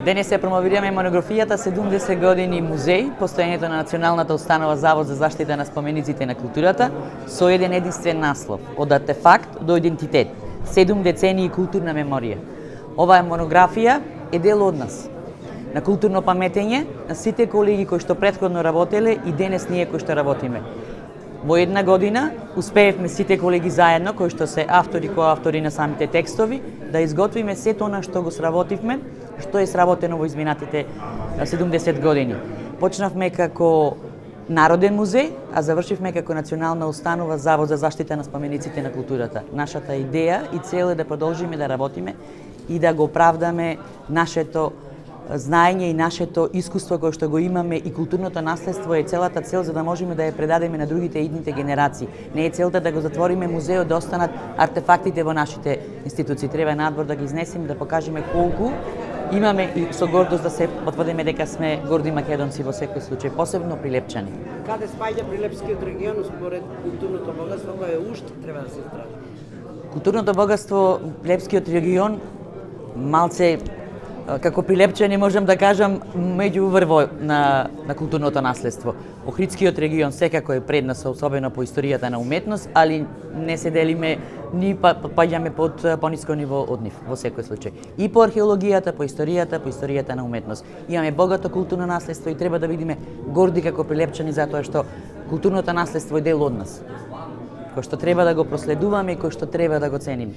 Денес се промовираме монографијата 70 години музеј, постоењето на Националната установа Завод за заштита на спомениците на културата, со еден единствен наслов – од артефакт до идентитет, 7 децении културна меморија. Оваа монографија е дел од нас, на културно паметење на сите колеги кои што претходно работеле и денес ние кои што работиме. Во една година успеевме сите колеги заедно, кои што се автори, коавтори на самите текстови, да изготвиме сето она што го сработивме, што е сработено во изминатите 70 години. Почнавме како Народен музеј, а завршивме како Национална установа Завод за заштита на спомениците на културата. Нашата идеја и цел е да продолжиме да работиме и да го оправдаме нашето знаење и нашето искуство кое што го имаме и културното наследство е целата цел за да можеме да ја предадеме на другите идните генерации. Не е целта да го затвориме музеот, да останат артефактите во нашите институции. Треба надвор да ги изнесеме, да покажеме колку имаме и со гордост да се потврдиме дека сме горди македонци во секој случај, посебно Прилепчани. Каде спаѓа Прилепскиот регион според културното богатство кое уште треба да се истражи? Културното богатство Прилепскиот регион малце како Прилепчани можам да кажам меѓу врво на културното наследство. Охридскиот регион секако е пред нас, особено по историјата на уметност, али не се делиме ни паѓаме под пониско ниво од нив во секој случај. И по археологијата, по историјата на уметност. Имаме богато културно наследство и треба да бидеме горди како Прилепчани затоа што културното наследство е дел од нас, кој што треба да го проследуваме и кој што треба да го цениме.